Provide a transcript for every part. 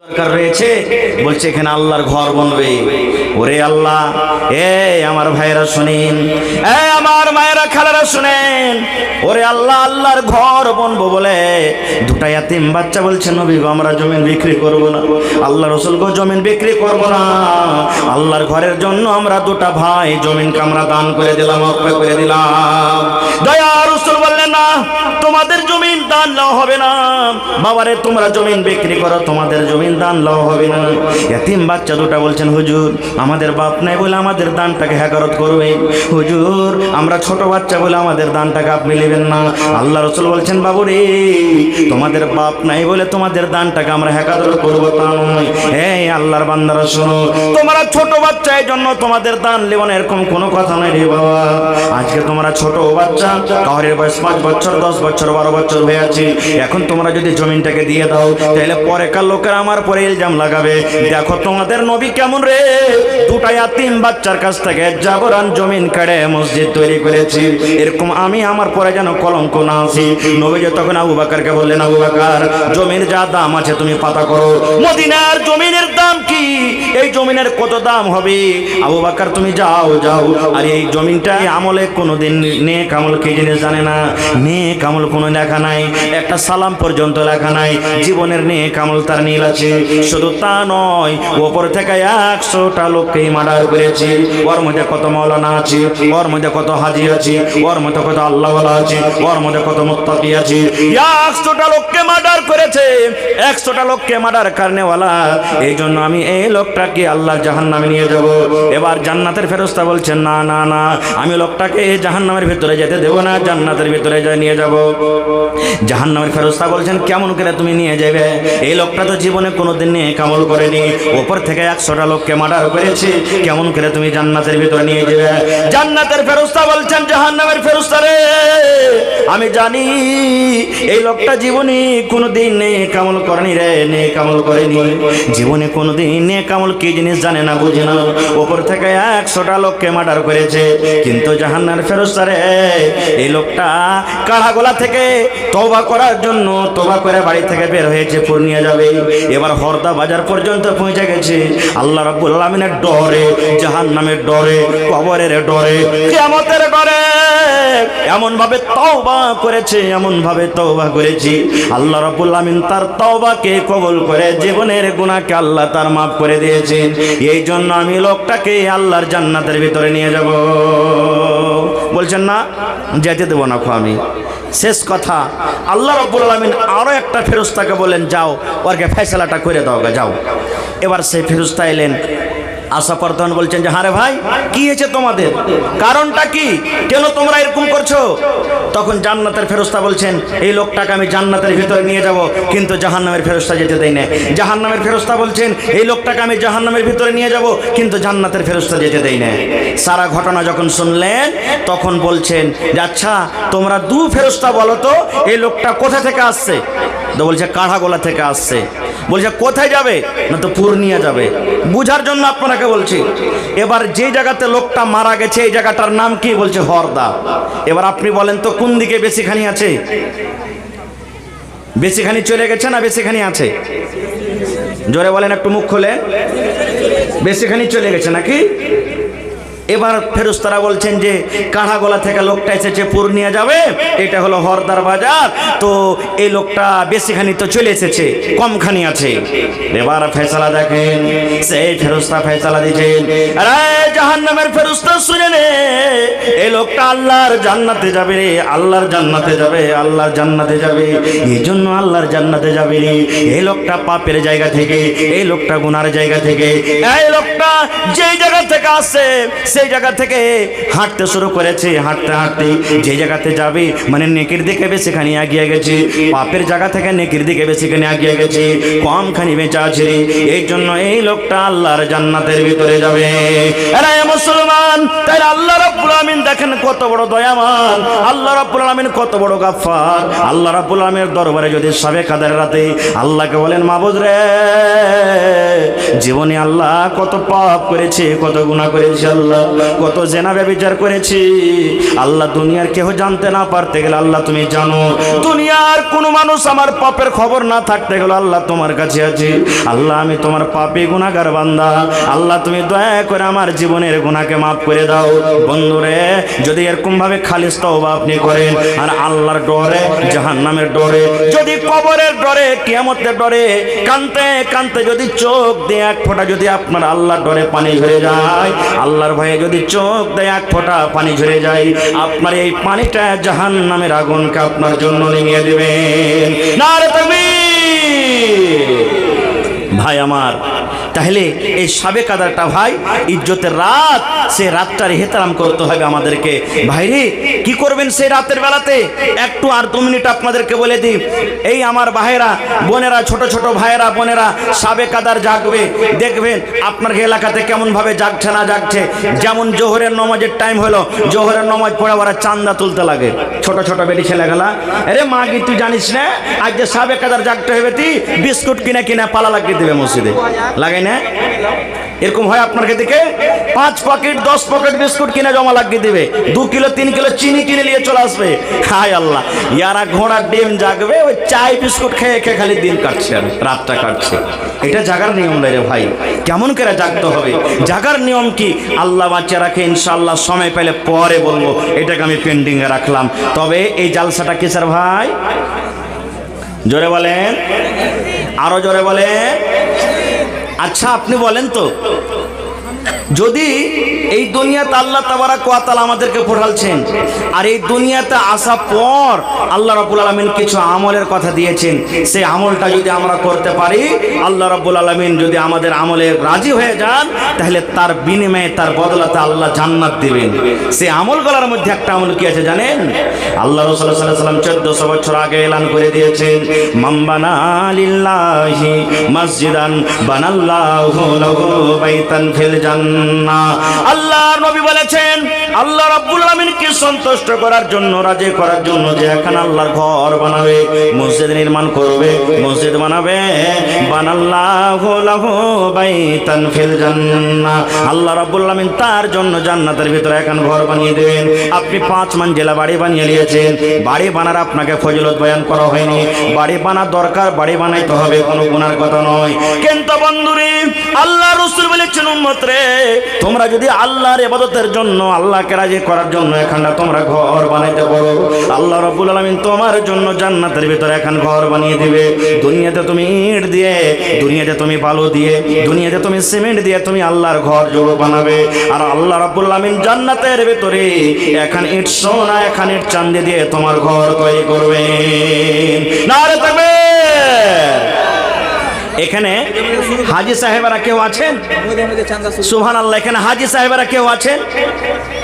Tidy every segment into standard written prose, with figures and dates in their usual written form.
দরকার রয়েছে, বলছে এখানে আল্লাহর ঘর বনবে। ওরে আল্লাহ, আমার ভাইয়েরা শুনেন, আমার মায়েরা খালারা শুনেন, ওরে আল্লাহ, আল্লাহর ঘর বনবো বলে দুটা ইয়াতিম বাচ্চা বলছে নবী গো আমরা জমিন বিক্রি করব না, আল্লাহ রাসূল গো জমিন বিক্রি করব না, আল্লাহর ঘরের জন্য আমরা দুটা ভাই জমিনকে আমরা দান করে দিলাম, অর্পণ করে দিলাম। দয়া রাসূল বললেন না, তোমাদের জমিন দান দেওয়া হবে না, বাবারে তোমরা জমিন বিক্রি করো, তোমাদের জমিন দান দেওয়া হবে না। ইয়াতিম বাচ্চা দুটা বলছেন হুজুর আমাদের বাপ নাই বলে আমাদের দানটাকে হেকারত করবে, হুজুর আমরা ছোট বাচ্চা বলে আমাদের দানটাকে আপনি নেবেন না। আল্লাহ রাসূল বলছেন বাবুরে তোমাদের বাপ নাই বলে তোমাদের দানটাকে আমরা হেকারত করব তা নয়। আল্লাহর বান্দারা শোনো, তোমরা ছোট বাচ্চা এই জন্য তোমাদের দান নেব না এরকম কোনো কথা নাই রে বাবা। আজকে তোমরা ছোট বাচ্চা, কাউরের বয়স 5 বছর 10 বছর 12 বছর হয়ে আছে, এখন তোমরা যদি জমিনটাকে দিয়ে দাও তাহলে পরে কাল লোকেরা আমার পরে ইলজাম লাগাবে, দেখো তোমাদের নবী কেমন রে, দুটা ইয়াতিম বাচ্চার কাছ থেকে জাবরান জমিন কেড়ে মসজিদ তৈরি করেছি, এরকম আমি আমার পরে যেন কলঙ্ক না আসি। নবী তখন আবু বকরকে বললেন আবু বকর জমির যা দাম আছে তুমি পাতা করো, মদিনার জমিনের দাম কি, এই জমিনের কত দাম হবে, আবু বকর তুমি যাও যাও। আর এই জমিনটা আমলে কোনোদিন নেক আমল কি জিনিস জানে না, নেক আমল কোনো লেখা নাই, একটা সালাম পর্যন্ত লেখা নাই, জীবনের নেক আমল তার নীল আছে। শুধু তা নয়, ওপর থেকে 100টা লোককে মার্ডার করেছে, ওর মধ্যে কত মাওলানা আছে, ওর মধ্যে কত হাজি আছে, ওর মধ্যে কত আল্লাহওয়ালা আছে, ওর মধ্যে কত মুত্তাকি আছে, 100টা লোককে মার্ডার করেছে, 100টা লোককে মার্ডার কারণেওয়ালা। এই জন্য আমি এই লোকটাকে আল্লাহর জাহান্নামে নিয়ে যাব। এবার জান্নাতের ফেরেশতা বলছেন না না না, আমি লোকটাকে জাহান্নামের ভিতরে যেতে দেব না, জান্নাতের ভিতরে নিয়ে যাব। জাহান্নামের ফেরেশতা বলছেন কেমন করে তুমি নিয়ে যাবে, এই লোকটা তো জীবনে কোনোদিন নেক আমল করেনি, উপর থেকে 100টা লোককে মার্ডার করেছে, কেমন করে তুমি জান্নাতের ভিতরে নিয়ে যাবে। জান্নাতের ফেরেশতা বলছেন জাহান্নামের ফেরেশতা রে আমি জানি এই লোকটা জীবনে কোনোদিন নেক আমল করেনি রে, নেক আমল করেনি, জীবনে কোনোদিন নেক আমল কি জিনিস জানে না, বুঝে না, উপর থেকে 100টা লোককে মার্ডার করেছে। কিন্তু জাহান্নামের ফেরেশতা রে এই লোকটা কাড়াগোলা থেকে তওবা করার জন্য তওবা করে বাড়ি থেকে বের হয়েছে, পূর্ণিয়া যাবে, এবার হরদা বাজার পর্যন্ত পৌঁছে গেছে। আল্লাহ রাব্বুল আলামিনের ডরে, জাহান্নামের ডরে, কবরের ডরে, কিয়ামতের ডরে এমন ভাবে তওবা করেছে, এমন ভাবে তওবা করেছে, আল্লাহ রাব্বুল আলামিন তার তওবাকে কবুল করে জীবনের গুনাহকে আল্লাহ তার মাফ করে দিয়েছেন। এই জন্য আমি লোকটাকে আল্লাহর জান্নাতের ভিতরে নিয়ে যাব। বলছেন না যেতে দেব না আমি। শেষ কথা, আল্লাহ রাব্বুল আলামিন আরো একটা ফেরেশতাকে বলেন যাও ওরকে ফয়সালাটা করে দাও, যাও। এবার সেই ফেরেশতা এলেন, আশা করতেন বলছেন যে হারে ভাই কি হয়েছে তোমাদের, কারণটা কি, কেন তোমরা এরকম করছো। তখন জান্নাতের ফেরেশতা বলছেন এই লোকটাকে আমি জান্নাতের ভিতরে নিয়ে যাব, কিন্তু জাহান্নামের ফেরেশতা যেতে দেয় না। জাহান্নামের ফেরেশতা বলছেন এই লোকটাকে আমি জাহান্নামের ভিতরে নিয়ে যাব, কিন্তু জান্নাতের ফেরেশতা যেতে দেয় না। সারা ঘটনা যখন শুনলেন তখন বলছেন যে আচ্ছা তোমরা দু ফেরেশতা বলো তো এই লোকটা কোথা থেকে আসছে, তো বলছে কাড়াগোলা থেকে আসছে। বলছে কোথায় যাবে, না তো পূর্ণিয়া যাবে। বুঝার জন্য আপনাকে বলছি। এবার যে জায়গাতে লোকটা মারা গেছে এই জায়গাটার নাম কি, বলছে হরদা। এবার আপনি বলেন তো কোন দিকে বেশিখানি আছে, বেশিখানি চলে গেছে না বেশিখানি আছে, জোরে বলেন একটু মুখ খুলে, বেশিখানি চলে গেছে নাকি। এবার ফেরেশতারা বলছেন যে কাড়াগোলা থেকে লোকটা এসেছে পূর্ণিয়া যাবে, এটা হলো হরদার বাজার, তো এই লোকটা বেশিখানি তো চলে এসেছে, কমখানি আছে। এবার ফয়সালা দেখেন, সেই ফেরেশতা ফয়সালা দিয়েছেন আরে জাহান্নামের ফেরেশতা শুনে নে, এই লোকটা আল্লাহর জান্নাতে যাবে রে, আল্লাহর জান্নাতে যাবে, আল্লাহর জান্নাতে যাবে। এই জন্য আল্লাহর জান্নাতে যাবে রে, এই লোকটা পাপের জায়গা থেকে, এই লোকটা গুনার জায়গা থেকে, এই লোকটা যেই জায়গা থেকে আসে সেই জায়গা থেকে হাঁটতে শুরু করেছে, হাঁটতে হাঁটতে যে জায়গাতে যাবে মানে নেকির দিকে বেশিখানি এগিয়ে গেছে, পাপের জায়গা থেকে নেকির দিকে বেশিখানি এগিয়ে গেছে, কমখানি বেঁচে আছে। এই জন্য এই লোকটা আল্লাহর জান্নাতের ভিতরে যাবে। এরা মুসলমান, তাই আল্লাহ রাব্বুল আলামিন দেখেন কত বড় দয়াবান, আল্লাহ রাব্বুল আলামিন কত বড় গাফফার। আল্লাহ রাব্বুল আলামিনের দরবারে যদি সবে কাদের রাতে আল্লাহকে বলেন মাবুদ রে জীবনে আল্লাহ কত পাপ করেছে, কত গুনাহ করেছে আল্লাহ, কত জেনা ব্যভিচার করেছি আল্লাহ। দুনিয়ার কেউ জানতে না পারতে গেলে আল্লাহ তুমি জানো, দুনিয়ার কোনো মানুষ আমার পাপের খবর না থাকতে গেলে আল্লাহ তোমার কাছে আছে। আল্লাহ আমি তোমার পাপী গুনাহগার বান্দা, আল্লাহ তুমি দয়া করে আমার জীবনের গুনাহকে মাফ করে দাও। বন্ধুরে, যদি এরকম ভাবে খালিস তওবা আপনি করেন আর আল্লাহর ডরে, জাহান্নামের ডরে, যদি কবরের ডরে, কিয়ামতের ডরে কানতে কানতে যদি চোখ দিয়ে এক ফোঁটা যদি আপনার আল্লাহর ডরে পানি ঝরে যায়, আল্লাহর ভয়ে যদি চোখ দিয়ে এক ফোঁটা পানি ঝরে যায়, আপনার এই পানিটা জাহান্নামের আগুনকে আপনার জন্য নিয়ে দিবেন। নারে তাকবীর। ভাই আমার, তাহলে এই শাবে কাদারটা ভাই ইজ্জতের রাত, সে রাতটার এহতেরাম করতে হবে আমাদেরকে। ভাইরে কি করবেন সেই রাতের বেলাতে? একটু আর 2 মিনিট আপনাদেরকে বলে দিই। এই আমার ভাইয়েরা বোনেরা, ছোট ছোট ভাইয়েরা বোনেরা শাবে কাদার জাগবে, দেখবেন আপনার এলাকাতে কেমন ভাবে জাগছে না জাগছে। যেমন জোহরের নামাজের টাইম হলো, জোহরের নামাজ পড়ে ওরা চান্দা তুলতে লাগে, ছোট ছোট বেটি ছেলেগুলা। আরে মা কি তুই জানিস না আজ যে শাবে কাদার জাগতে হবে, তুই বিস্কুট কিনে কিনে পালা লাগিয়ে দেবে মসজিদে, লাগাই না? এরকম হয় আপনার দিকে 5 পকেট 10 পকেট বিস্কুট কিনে জমা লাগিয়ে দিবে, 2 কিলো 3 কিলো চিনি কিনে নিয়ে চলে আসবে। হায় আল্লাহ, ইয়ারা ঘোড়ার ডিম জাগবে, ওই চাই বিস্কুট খেয়ে খেয়ে খালি দিন কাটছে আর রাতটা কাটছে। এটা জাগার নিয়ম নয় রে ভাই। কেমন করে জাগতে হবে? জাগার নিয়ম কি আল্লাহ বাঁচিয়ে রাখে, ইনশাআল্লাহ সময় পেলে পরে বলবো, এটাকে আমি পেন্ডিং এ রাখলাম। তবে এই জালসাটা কিসের ভাই? জোরে বলেন, আরো জোরে বলেন। আচ্ছা আপনি বলেন তো, যদি এই দুনিয়াতে আল্লাহ তাবারাক ওয়া তাআলা আমাদেরকে পাঠালছেন, আর এই দুনিয়াতে আসার পর আল্লাহ রাব্বুল আলামিন কিছু আমলের কথা দিয়েছেন, সেই আমলটা যদি আমরা করতে পারি, আল্লাহ রাব্বুল আলামিন যদি আমাদের আমলে রাজি হয়ে যান, তাহলে তার বিনিময়ে, তার বদলাতে আল্লাহ জান্নাত দিবেন। সেই আমলগুলোর মধ্যে একটা আমল কি আছে জানেন? আল্লাহ রাসূল সাল্লাল্লাহু আলাইহি ওয়াসাল্লাম 1400 বছর আগে এলান করে দিয়েছেন, মান বানা লিল্লাহি মসজিদান বানাল্লাহু লাহু বাইতান ফিল জান্নাহ। আল্লাহর নবী বলেছেন, আল্লাহ রাব্বুল আলামিনকে সন্তুষ্ট করার জন্য, রাজি করার জন্য যে এখানে আল্লাহর ঘর বানাবে, মসজিদ নির্মাণ করবে, মসজিদ বানাবে, বানাল্লাহু লাহু বাইতান ফিল জান্নাহ, আল্লাহ রাব্বুল আলামিন তার জন্য জান্নাতের ভিতরে এখন ঘর বানিয়ে দেবেন। আপনি 5 মঞ্জিলা বাড়ি বানিয়ে নিয়েছেন, বাড়ি বানার আপনাকে ফজিলত বয়ান করা হয়নি, বাড়ি বানার দরকার, বাড়ি বানাইতে হবে, কোনো গুনার কথা নয়। কিন্তু বন্ধুরে, আল্লাহ রাসূল বলেছেন, উম্মত রে, তোমরা যদি আল্লাহর ইবাদতের জন্য, আল্লাহকে রাজি করার জন্য এখানটা তোমরা ঘর বানাইতে পারো, আল্লাহ রাব্বুল আলামিন তোমার জন্য জান্নাতের ভিতরে এখন ঘর বানিয়ে দিবে। দুনিয়াতে তুমি ইট দিয়ে, দুনিয়াতে তুমি বালু দিয়ে, দুনিয়াতে তুমি সিমেন্ট দিয়ে তুমি আল্লাহর ঘর জোড়ো বানাবে, আর আল্লাহ রাব্বুল আলামিন জান্নাতের ভিতরে এখন ইট সোনা, এখন ইট চাঁদি দিয়ে তোমার ঘর তৈরি করবেন। নারে তাকবীর। এখানে হাজী সাহেবেরা কেউ আছেন? সুবহানাল্লাহ। এখানে হাজী সাহেবেরা কেউ আছেন?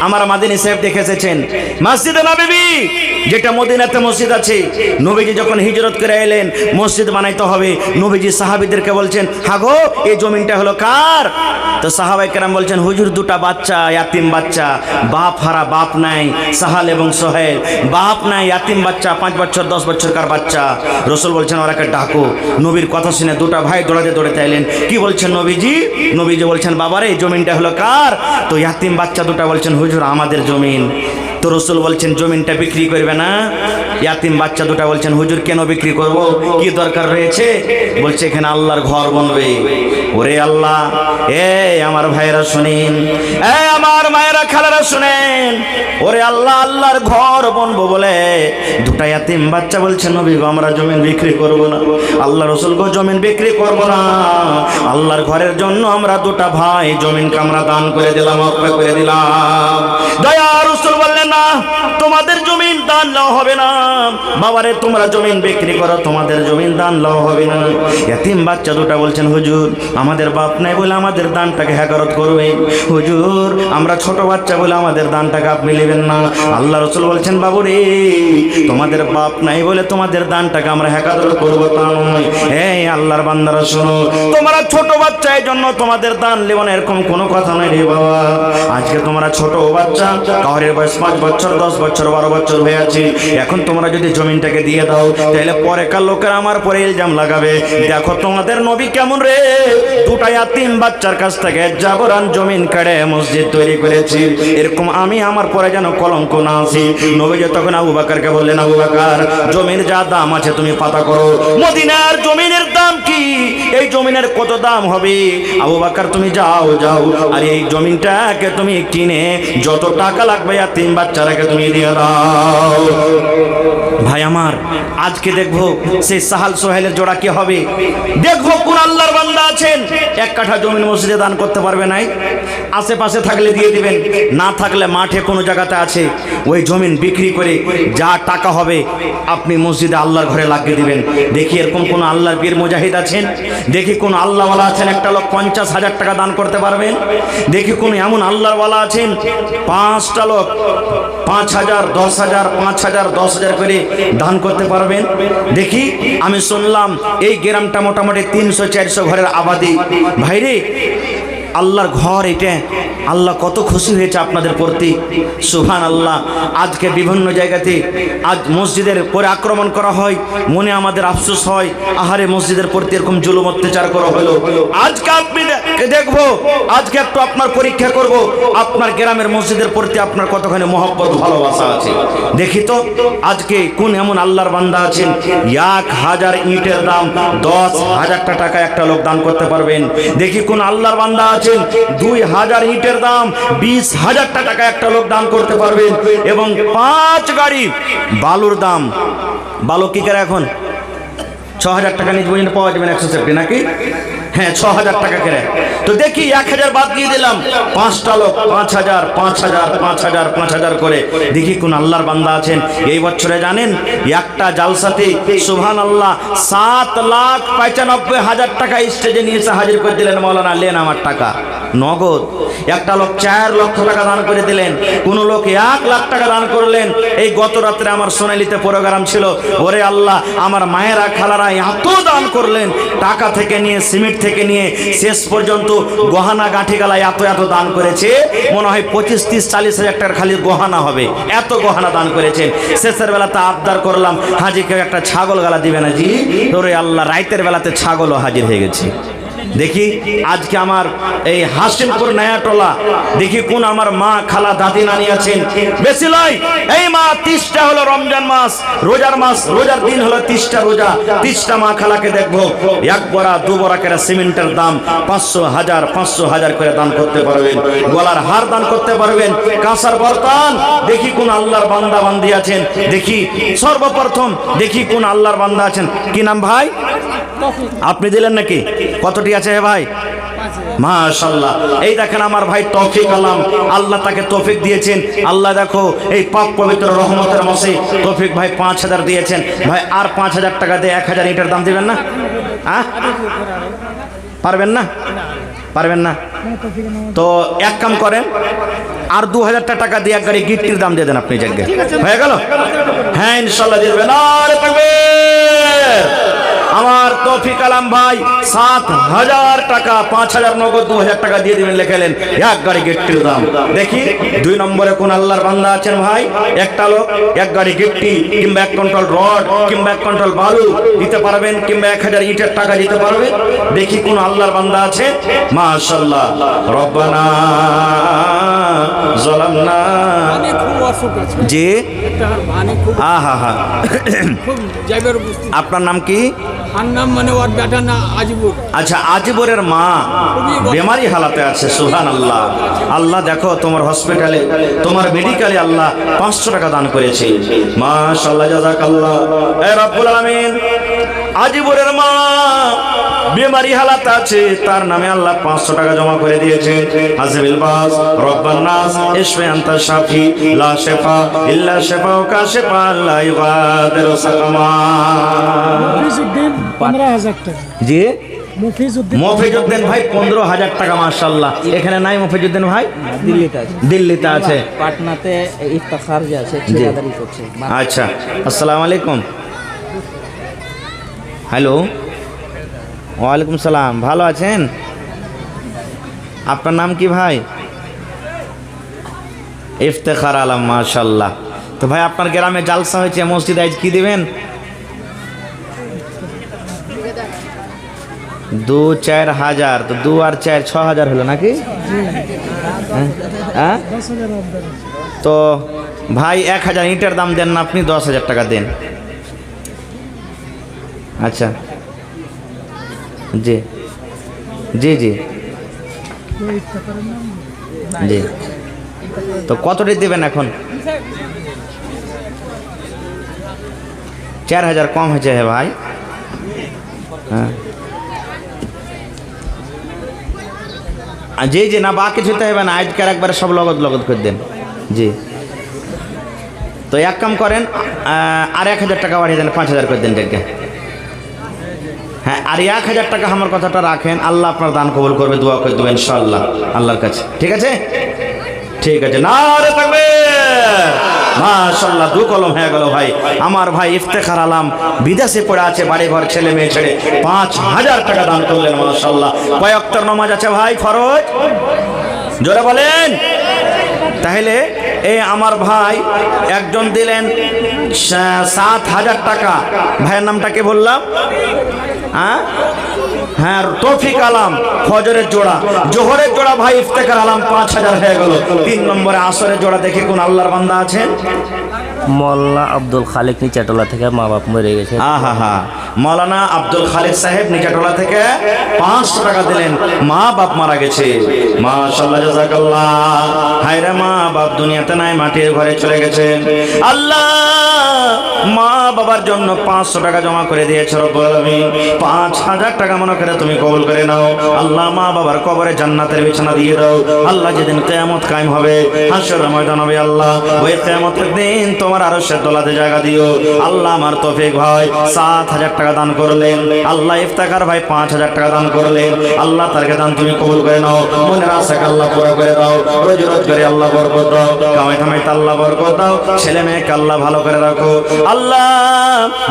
আমার মাদিনী সাহেব দেখে এসেছেন মসজিদে নববী, যেটা মদিনাতে মসজিদ আছে। নবীজি যখন হিজরত করে এলেন, মসজিদ বানাইতে হবে, নবীজি সাহাবীদেরকে বলছেন, হাগো এই জমিনটা হলো কার? তো সাহাবায়ে কেরাম বলছেন, হুজুর 2টা বাচ্চা, ইয়াতিম বাচ্চা, বাপ হারা, বাপ নাই, সাহাল এবং সোহেল, বাপ নাই, ইয়াতিম বাচ্চা, 5 বছর 10 বছরকার বাচ্চা। রাসূল বলছেন, ওরাকে ডাকো। নবীর কথা শুনে 2টা ভাই দৌড়াতে দৌড়াতে এলেন। কি বলছেন নবীজি? নবীজি বলছেন, বাবারে এই জমিনটা হলো কার? তো ইয়াতিম বাচ্চা 2টা বলছেন, হুজুর আমাদের জমিন। তো রাসূল বলছেন, জমিনটা বিক্রি করবে না? ইয়াতিম বাচ্চা 2টা বলছেন, হুজুর কেন বিক্রি করব, কি দরকার রয়েছে? বলছে, এখানে আল্লাহর ঘর বানবে। ওরে আল্লাহ, আমার ভাইরা শুনেন, আমার মায়েরা খালারা শুনেন, ওরে আল্লাহ, আল্লাহর ঘর বানবো বলে 2টা ইয়াতিম বাচ্চা বলছে, নবী গো আমরা জমিন বিক্রি করব না। আল্লাহ রাসূল গো জমিন বিক্রি করব না, আল্লাহর ঘরের জন্য আমরা 2টা ভাই জমিনকে আমরা দান করে দিলাম, অর্পণ করে দিলাম। দয়া রাসূল বললেন, না তোমাদের জমিন দান দেওয়া হবে না, বাবারে তোমরা জমিন বিক্রি করো, তোমাদের জমিন দান দেওয়া হবে না। ইয়াতিম বাচ্চা 2টা বলছেন, হুজুর আমাদের বাপ নাই বলে আমাদের দানটাকে হেকারত করবে, হুজুর আমরা ছোট বাচ্চা বলে আমাদের দানটাকে আপনি নেবেন না। আল্লাহ রাসূল বলছেন, বাবুরে তোমাদের বাপ নাই বলে তোমাদের দানটাকে আমরা হেকারত করবো তা নয়। এই আল্লাহর বান্দারা শোনো, তোমরা ছোট বাচ্চা, এই জন্য তোমাদের দান নেব না, এরকম কোনো কথা নয় রে বাবা। আজকে তোমরা ছোট বাচ্চা, কাউরে মাটির বয়স 5 বছর 10 বছর 12 বছর হয়ে আছে, এখন তোমরা যদি জমিনটাকে দিয়ে দাও তাহলে পরেকার লোকেরা আমার পরে ইলজাম লাগাবে, দেখো তোমাদের নবী কেমন রে, দুটা ইয়াতিম বাচ্চার কাছ থেকে জাবরান জমিন কেড়ে মসজিদ তৈরি করেছি, এরকম আমি আমার পরে যেন কলঙ্ক না আসি। নবীজি তখন আবু বকরকে বললেন, আবু বকর জমির যা দাম আছে তুমি পাতা করো, মদিনার জমিনের দাম কি, এই জমিনের কত দাম হবে, আবু বকর তুমি যাও যাও আর এই জমিনটাকে তুমি কিনে যত টাকা লাগবে ইয়াতিম বাচ্চারাকে তুমি দিয়ে দাও। ভাই আমার আজকে দেখবো সেই সাহাল সোহেলের জোড়া কি হবে, দেখবো কোন আল্লাহর বান্দা আছেন 1 কাঠা জমিন মসজিদে দান করতে পারবে নাই, আশেপাশে থাকলে দিয়ে দিবেন, না থাকলে মাঠে কোনো জায়গাতে আছে ওই জমিন বিক্রি করে যা টাকা হবে আপনি মসজিদে আল্লাহর ঘরে লাগিয়ে দিবেন। দেখি এরকম কোন আল্লাহর বীর মুজাহিদ আছেন, দেখি কোন আল্লাহওয়ালা আছেন একটা লোক 50,000 টাকা দান করতে পারবেন, দেখি কোন এমন আল্লাহওয়ালা আছেন 5টা লোক 5,000 10,000 5,000 10,000 করে দান করতে পারবেন। দেখি আমি শুনলাম এই গ্রামটা মোটামুটি 300-400 ঘরের আবাদি, ভাইরে আল্লাহর ঘর এটা, আল্লাহ কত খুশি হয়েছে আপনাদের প্রতি, সুবহানাল্লাহ। আজকে বিভিন্ন জায়গাতে আজ মসজিদের পরে আক্রমণ করা হয়, মনে আমাদের আফসোস হয়, আহারে মসজিদের প্রতি এরকম জুলুম অত্যাচার করা হলো। আজকে আপনি দেখবো, আজকে একটু আপনার পরীক্ষা করব আপনার গ্রামের মসজিদের প্রতি আপনার কতখানি মহব্বত ভালোবাসা আছে। দেখি তো আজকে কোন এমন আল্লাহর বান্দা আছেন 1000 ইটের দাম 10,000 টাকা একটা লোক দান করতে পারবেন। দেখি কোন আল্লাহর বান্দা আছেন 2000 ইটের দাম 20,000 টাকা একটা লোক দান করতে পারবেন, এবং 5 গাড়ি বালুর দাম, বালু কি করে এখন 6,000 টাকা নিজ পর্যন্ত পাওয়া যাবে 170 নাকি, হ্যাঁ 6,000 টাকা করে। তো দেখি 1,000 বাদ দিয়ে দিলাম, 5টা লোক 5,000 5,000 5,000 5,000 করে। দেখি কোন আল্লাহর বান্দা আছেন এই বছরে জানেন একটা জালসাতে সুবহানাল্লাহ 7,95,000 টাকা স্টেজে নিয়ে এসে হাজির করে দিলেন, মাওলানা লেন আমার টাকা নগদ। একটা লোক 4 লক্ষ টাকা দান করে দিলেন, কোন লোক 1 লাখ টাকা দান করলেন। এই গত রাত্রে আমার সোনালিতে প্রোগ্রাম ছিল, ওরে আল্লাহ আমার মায়েরা খালারা এত দান করলেন, টাকা থেকে নিয়ে সিমেন্ট থেকে নিয়ে শেষ পর্যন্ত গহনা গাঁঠি গালায় এত এত দান করেছে, মনে হয় 25-30-40,000 টাকার খালি গহনা হবে, এত গহনা দান করেছেন। শেষের বেলাতে আবদার করলাম হাজিকে একটা ছাগল গালা দিবে না জি, ওরে আল্লাহ রাইতের বেলাতে ছাগলও হাজির হয়ে গেছে। দেখি আজকে আমার এই হাসিমপুর নয়াটোলা, দেখি কোন আমার মা খালা দাদি নানি আছেন, বেশি নয় এই মা 30টা হলো রমজান মাস, রোজার মাস, রোজার দিন হলো 30টা রোজা, 30টা মা খালাকে দেখবো 1 বড়া 2 বড়া করে সিমেন্টের দাম 500,000 করে দান করতে পারবেন, গলার হার দান করতে পারবেন, কাঁসার বর্তন। দেখি কোন আল্লাহর বান্দা বান্দি আছেন, দেখি সর্বপ্রথম দেখি কোন আল্লাহর বান্দা আছেন। কি নাম ভাই? আপনি দিলেন নাকি? কতটি আছে ভাই? মাশাআল্লাহ। এই দেখেন আমার ভাই তৌফিক আলম, আল্লাহ তাকে তৌফিক দিয়েছেন। আল্লাহ দেখো এই পাক পবিত্র রহমতের মাসে তৌফিক ভাই 5,000 দিয়েছেন। ভাই আর 5,000 টাকা দিয়ে 1,000 ইটের দাম দিবেন না? পারবেন না? পারবেন না? তো এক কাম করেন, আর 2,000 টাকা দিয়ে 1 গাড়ি গিট্টির দাম দিয়ে দেন আপনি, জায়গায় হয়ে গেল। হ্যাঁ ইনশাআল্লাহ দিবেন। আরে তাকবীর। আমার তৌফিক আলম ভাই 7,000 টাকা, 5,000 নগদ 2,000 টাকা দিয়ে দিবেন, লেখালেন 1 গাড়ি গিট্টির দাম। দেখি 2 নম্বরে কোন আল্লাহর বান্দা আছেন ভাই, একটা লোক 1 গাড়ি গিট্টি কিংবা 1 কুইন্টাল রড কিংবা 1 কুইন্টাল বালু দিতে পারবেন, কিংবা 1,000 ইটের টাকা দিতে পারবে। দেখি কোন আল্লাহর বান্দা আছে। মাশাআল্লাহ। রব্বানা যালামনা জি আহা হা। আপনার নাম কি? আচ্ছা আজিবুরের মা বেমারি হালাতে আছে, সুবহানাল্লাহ। আল্লাহ দেখো তোমার হসপিটালে তোমার মেডিকেলে আল্লাহ 500 টাকা দান করেছে, মাশাআল্লাহ জাযাকাল্লাহ। এ রব্বুল আলামিন আজিবুরের মা বেমারি হালাত আছে, তার নামে আল্লাহ 500 টাকা জমা করে দিয়েছে। হাসিবিল বাস রব্বান নাস ইশফি আনতা শাফি লা শিফা ইল্লা শিফাউকা শিফা লা ইগাদিরু সাকামা। 15,000 টাকা জি মফিজউদ্দিন ভাই 15,000 টাকা। মাশাআল্লাহ। এখানে নাই মফিজউদ্দিন ভাই? দিল্লিতে আছে, পাটনাতে ইফতাখার যে আছে ঠিকাদারি করছে। আচ্ছা আসসালামু আলাইকুম। হ্যালো ওয়ালাইকুম সালাম, ভালো আছেন? আপনার নাম কি ভাই? ইফতেখার আলম, মাশাল্লাহ। তো ভাই আপনার গ্রামে জালসা হয়েছে, মসজিদে আজ কি দিবেন? 2-4 হাজার, তো 2 আর 4 6 হাজার হলো নাকি? হ্যাঁ, 10,000 আমদানি। তো ভাই 1,000 ইটের দাম দেন না, আপনি 10,000 টাকা দেন। আচ্ছা, জি জি জি তো ইফতেখারের নাম জি। তো কতটি দেবেন এখন? 4,000 কম হয়েছে হে ভাই। হ্যাঁ জি জি, না বাকি ছুটতে হবে না, আজকের একবারে সব লগত লগত করে দেন। জি, তো এক কাম করেন, আর 1,000 টাকা বাড়িয়ে দেন, 5,000 করে দেন ডেকে। হ্যাঁ, আর 1,000 টাকা আমার কথাটা রাখেন, আল্লাহ আপনার দান কবুল করবে, দোয়া করে দেবেন ইনশাআল্লাহ আল্লাহর কাছে। ঠিক আছে, ঠিক আছে। নারে তাকবীর, মাশাআল্লাহ, 2 কলম হয়ে গেল ভাই। আমার ভাই ইফতেখার আলম বিদেশে পড়ে আছে, বাড়ি ঘর ছেলে মেয়ে ছেড়ে 5,000 টাকা দান করলেন, মাশাআল্লাহ। কয় ওয়াক্তের নামাজ আছে ভাই ফরজ? জোরে বলেন। তাহলে এই আমার ভাই একজন দিলেন 7,000 টাকা। ভাইয়ের নামটা কি বললাম? হ্যাঁ, তৌফিক আলম। ফজরের জোড়া, জোহরের জোড়া ভাই ইফতেখার আলম 5,000 হয়ে গেল। 3 নম্বরে আসরের জোড়া দেখে কোন আল্লাহর বান্দা আছেন? মোল্লা আব্দুল খালিক নিচাটোলা থেকে মা বাপ মরে গেছে। আহা হা, মৌলানা আব্দুল খালিক সাহেব নিচাটোলা থেকে 500 টাকা দিলেন, মা বাপ মারা গেছে। মাশাআল্লাহ, জাযাকাল্লাহ। হায়রে মা বাপ দুনিয়াতে নাই, মাটির ঘরে চলে গেছেন। আল্লাহ মা বাবার জন্য 500 টাকা জমা করে দিয়েছে রব্বুল আলামিন। 5,000 টাকা মনে করে তুমি কবুল করে নাও। আল্লাহ মা বাবার কবরে জান্নাতের বিছানা দিয়ে দাও। আল্লাহ যেদিন কিয়ামত কায়েম হবে, হাশরের ময়দান হবে, আল্লাহ ওই কিয়ামতের দিন তোমার আরশের তলাতে জায়গা দিও। আল্লাহ আমার তৌফিক ভাই 7,000 টাকা দান করলেন, আল্লাহ ইফতেখার ভাই 5,000 টাকা দান করলেন। আল্লাহ তারকে দান তুমি কবুল করে নাও, মনের আশাকে আল্লাহ পুরো করে দাও, রোজি রোজগারে আল্লাহ বরকত দাও, কামাই কামাইতে আল্লাহ বরকত দাও, ছেলে মেয়েকে আল্লাহ ভালো করে রাখো। আল্লাহ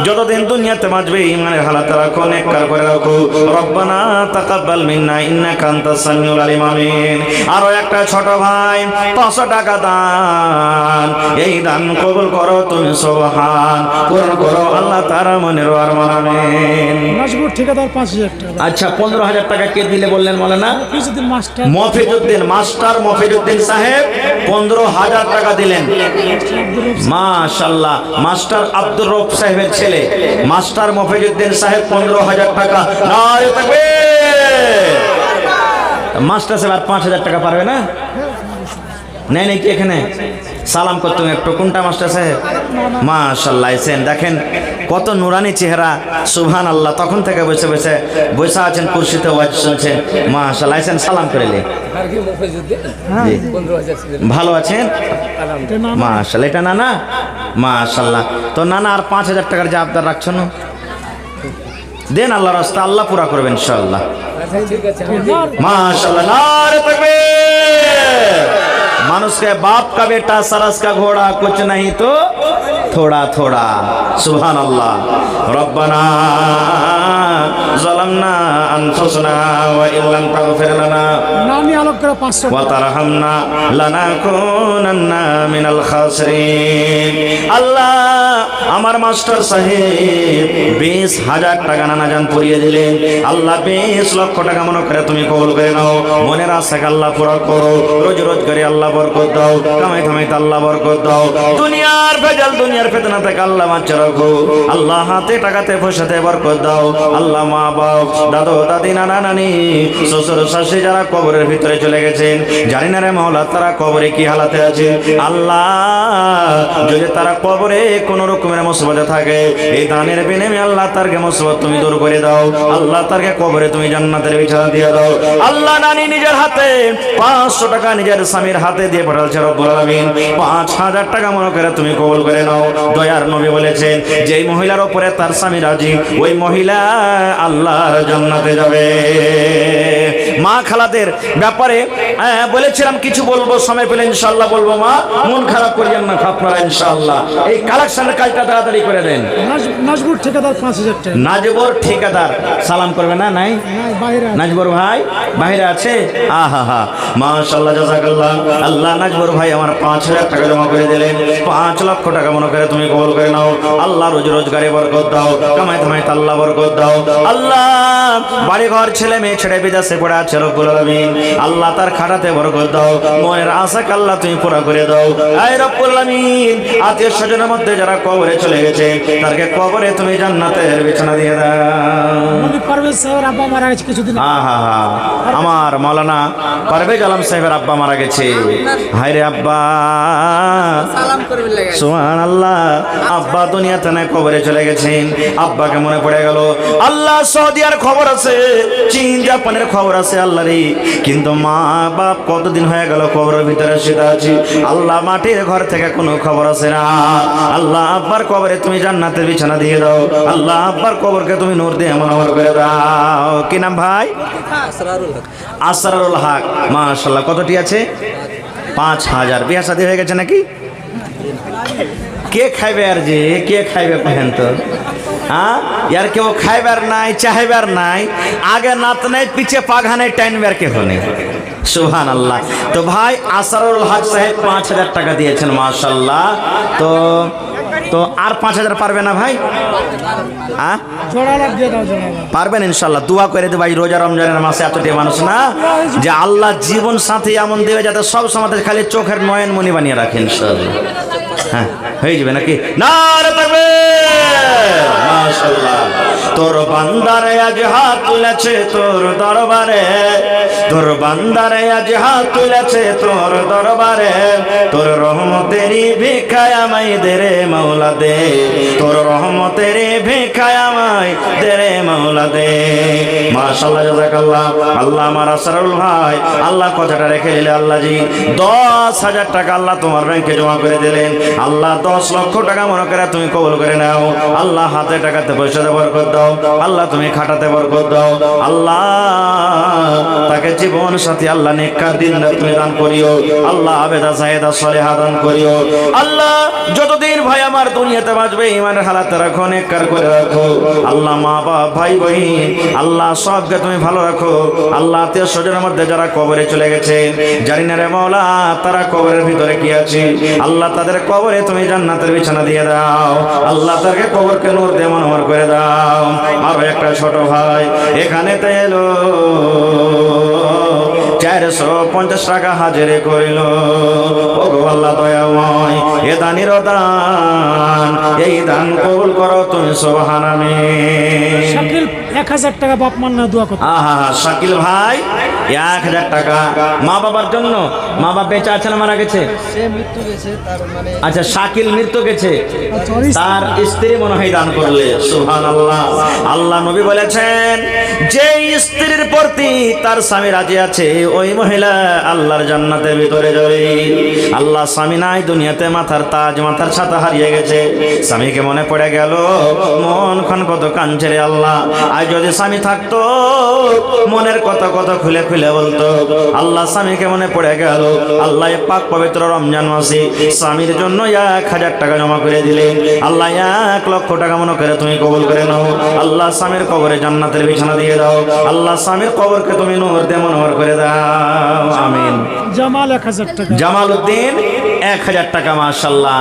যতদিন দুনিয়াতে বাঁচবে ইমানের হালাতে রাখো, নেককার করে রাখো। রব্বানা তাকাব্বাল মিন্না ইন্নাকা আনতাস সামিউল আলিম, আমিন। আরো একটা ছোট ভাই 500 টাকা দান, এই দান কবুল করো তুমি, সুবহান, পূরণ করো আল্লাহ তাআলা মনের আরমান, আমিন। নাজবুর ঠিকাদার 5,000 টাকা। আচ্ছা, 15,000 টাকা কে দিলে বললেন মাওলানা? মফিজুদ্দিন মাস্টার। মফিজুদ্দিন মাস্টার, মফিজুদ্দিন সাহেব 15,000 টাকা দিলেন। মাশাআল্লাহ, মাস্টার আব্দুর রব সাহেবের ছেলে মাস্টার মফিজুদ্দিন সাহেব 15,000 টাকা। নারে তাকবীর। মাস্টার সাহেব আর 5,000 টাকা পারবে না? নেই নাকি এখানে? সালাম করতুম একটু। কোনটা মাস্টার সাহেব? মাশাআল্লাহ, এসেন দেখেন কত নুরানি চেহারা, সুবহানাল্লাহ। তখন থেকে বসে বসে বসে আছেন কুরসিতে, ওয়াজ শুনছেন। মাশাআল্লাহ, এসেন সালাম করে লে। জি, ভালো আছেন? মাশাআল্লাহ। এটা নানা? মাশাআল্লাহ। তো নানা আর 5,000 টাকার যে আবদার রাখছেন, দেন, আল্লাহর রাস্তা আল্লাহ পুরা করবেন ইনশাআল্লাহ। माशाल्लाह, नारे तकबीर। मानुष के बाप का बेटा, सरस का घोड़ा, कुछ नहीं तो थोड़ा थोड़ा। सुभान अल्लाह। रब्बना ज़लमना अनफुसना व इल्लम तगफिर लना नानी आलोक করে 500 व तरहमना लनाकुनन्ना मिनल खासिरिन। আল্লাহ আমার মাস্টার সাহেব 20,000 টাকা নানা জান পড়িয়ে দিলেন। আল্লাহ 20 লক্ষ টাকা মনে করে তুমি কবুল করে নাও, মনের আশাকে আল্লাহ পুরা করো, রোজ রোজ করে আল্লাহ বরকত দাও, কামাই কামাইতে আল্লাহ বরকত দাও, দুনিয়ার ভেজাল দুনিয়ার ফিতনা থেকে আল্লাহ বাঁচিয়ে রাখো। আল্লাহ হাতে টাকাতে পয়সাতে বরকত দাও। আল্লাহ মা বাপ, দাদু দাদি, নানা নানি, শ্বশুর শাশুড়ি যারা কবরের ভিতরে চলে গেছেন, জানি না রে মাওলা তারা কবরে কি হালাতে আছে। আল্লাহ যদি তারা কবরে কোন রকমের মুসিবতে থাকে, এই দানের বিনিময়ে আল্লাহ তারকে মুসিবত তুমি দূর করে দাও। আল্লাহ তারকে কবরে তুমি জান্নাতের বিছানা দিয়ে দাও। আল্লাহ নানি নিজের হাতে 500 টাকা নিজের স্বামীর হাতে দিয়ে পাঠালছে রব্বুল আলামিন। 5,000 টাকা মনে করে তুমি কবুল করে নাও। দয়ার নবী বলেছেন, যেই মহিলার উপরে তার স্বামী রাজি, ওই মহিলা আল্লাহর জান্নাতে যাবে। মা খালাদের ব্যাপারে বলেছিলাম কিছু বলবো, সময় পেলে ইনশাআল্লাহ বলবো। মা মন খারাপ করিয়েন না আপনারা, ইনশাআল্লাহ এই কালেকশনের কাজটা তাড়াতাড়ি করে দেন। নাজবুর ঠিকাদার 5,000 টাকা। নাজবর ঠিকাদার সালাম করবে না? নাই বাইরে আছে। নাজবর ভাই বাইরে আছে। আহা হা মাশাআল্লাহ জাযাকাল্লাহ। আল্লাহ নাজবর ভাই আমার 5,000 টাকা জমা করে দিলেন। 5 লক্ষ টাকা মনে করে তুমি কবুল করে নাও। আল্লাহ রোজ রোজগারে বরকত দাও, কামাই ধামাই আল্লাহ বরকত দাও। আল্লাহ বাড়ি ঘর ছেলে মেয়ে ছেড়ে বিদেশে পড়ে আছে রব্বুল আলামিন, আল্লাহ তার খাটাতে বরকত দাও, মনের আশা আল্লাহ তুমি পুরা করে দাও। আয় রব্বুল আলামিন আত্মীয় স্বজনের মধ্যে যারা কবরে চলে গেছে তাদেরকে কবরে তুমি জান্নাতের বিছানা দিয়ে দাও। মনি পারভেজ সাহেবের আব্বা মারা গেছে কিছুদিন আগে। আহা হা আমার মাওলানা পারভেজ আলম সাহেবের আব্বা মারা গেছে। হায়রে আব্বা, সুবহানাল্লাহ, আব্বা দুনিয়াতে নাই কবরে চলে গেছেন। আব্বাকে মনে পড়ে গেল। আল্লাহ সৌদিয়ার খবর আছে, চীন জাপানের খবর আছে আল্লাহ রে, কিন্তু মা বাপ কতদিন হয়ে গেল কবরের ভিতরে শুয়ে আছে। আল্লাহ মাটির ঘর থেকে কোনো খবর আছে না। আল্লাহ আব্বার কবরে তুমি জান্নাতের বিছানা দিয়ে দাও। আল্লাহ আব্বার কবরকে তুমি নূর দিয়ে মনোহর করে দাও। কি নাম ভাই? আসরারুল হক। মাশাআল্লাহ, কতটি আছে? 5,000। বিয়া শাদী হয়ে গেছে নাকি? কে খাইবে আর যে কে খাইবে কহেন তো? হ্যাঁ, ইয়ার কেউ খাইবার নাই, চাইবার নাই, আগে নাত নাই, পিছে পাঘা নাই, টাইনবার কে হনে। সুবহানাল্লাহ। তো ভাই আসরারুল হক সাহেব 5,000 টাকা দিয়েছেন, মাশাআল্লাহ। তো আর 5,000 পারবে না ভাই? হ্যাঁ, জোড়া লাখ দিয়ে দাও, জোড়া লাখ। পারবেন ইনশাআল্লাহ। দোয়া করে দেব ভাই, রোজা রমজানের মাসে এতটি মানুষ না যে আল্লাহ জীবন সাথী এমন দেবে যাতে সব সময় খালি চোখের নয়নমণি বানিয়ে রাখে ইনশাআল্লাহ। হ্যাঁ, হয়ে যাবে নাকি? নারে তাকবীর, মাশাআল্লাহ। তোর বান্দারে আজ হাত তুলেছে তোর দরবারে, তোর বান্দারে আজ হাত তুলেছে তোর দরবারে, তোর রহমতেরই ভিক্ষায় আমায় দে রে মাওলা দে, তোর রহমতেরই ভিক্ষায় আমায় দে রে মাওলা দে। মাশাআল্লাহ জাযাকাল্লাহ। আল্লাহ আমার আসরারুল ভাই আল্লাহ কথাটা রেখে দিলে আল্লাহ জি 10,000 টাকা আল্লাহ তোমার ব্যাংকে জমা করে দিলেন। আল্লাহ 10 লক্ষ টাকা মনে করে তুমি কবুল করে নাও। আল্লাহ হাতে টাকাতে পয়সাতে বরকত দাও। আল্লাহ তুমি খাটাতে বরকত দাও। আল্লাহ তাকে জীবন সাথী আল্লাহ নেককার দিন তুমি দান করিও। আল্লাহ আবেদা সাহেদা সালেহা দান করিও। আল্লাহ যতদিন ভাই আমার দুনিয়াতে বাঁচবে ইমানের হালাতে রাখো, নেককার করে রাখো। আল্লাহ মা বাপ ভাই বোন আল্লাহ সবকে তুমি ভালো রাখো। আল্লাহ আত্মীয় স্বজনের মধ্যে যারা কবরে চলে গেছে জানি না রে মাওলা তারা কবরের ভিতরে কি আছে, আল্লাহ তাদের কবরে তুমি জান্নাতের বিছানা দিয়ে দাও। আল্লাহ তাকে কবরকে নূর দিয়ে মনোহর করে দাও। আরো একটা ছোট ভাই এখানে তো এলো, 450 টাকা হাজিরে করিল। ওগো আল্লাহ দয়াময়, এ দানির দান, এই দান কবুল করো তুমি সুবহানাল্লাহ। শাকিল 1,000 টাকা বাপ মার না দোয়া করতে। আহা, শাকিল ভাই 1,000 টাকা মা বাবার জন্য। মা বাবা বেঁচে আছে না মারা গেছে? সে মৃত্যু গেছে, তার মানে আচ্ছা, শাকিল মৃত্যু গেছে, আচ্ছা, ওর তার স্ত্রী মনে হয় দান করলে। সুবহানাল্লাহ। আল্লাহ নবী বলেছেন যে স্ত্রীর প্রতি তার স্বামী রাজি আছে ওই মহিলা আল্লাহর জান্নাতের ভিতরে যাবে। আল্লাহ স্বামী নাই দুনিয়াতে, মাথার তাজ মাথার ছাতা হারিয়ে গেছে, স্বামীকে মনে পড়ে গেল, মন খন কত কাঁদছে রে আল্লাহ। আর যদি স্বামী থাকতো মনের কথা কত খুলে খুলে বলতো। আল্লাহ স্বামীকে মনে পড়ে গেল, আল্লাহ পাক পবিত্র রমজান মাসে স্বামীর জন্য 1,000 টাকা জমা করে দিলেন। আল্লাহ 1 লক্ষ টাকা মনে করে তুমি কবুল করে নাও। আল্লাহ স্বামীর কবরে জান্নাতের বিছানা দিয়ে দাও। আল্লাহ স্বামীর কবরকে তুমি নূর দিয়ে মনোহর করে দাও। আমিন। জামাল 1,000 টাকা। জামাল উদ্দিন 1,000 টাকা। মাশাআল্লাহ।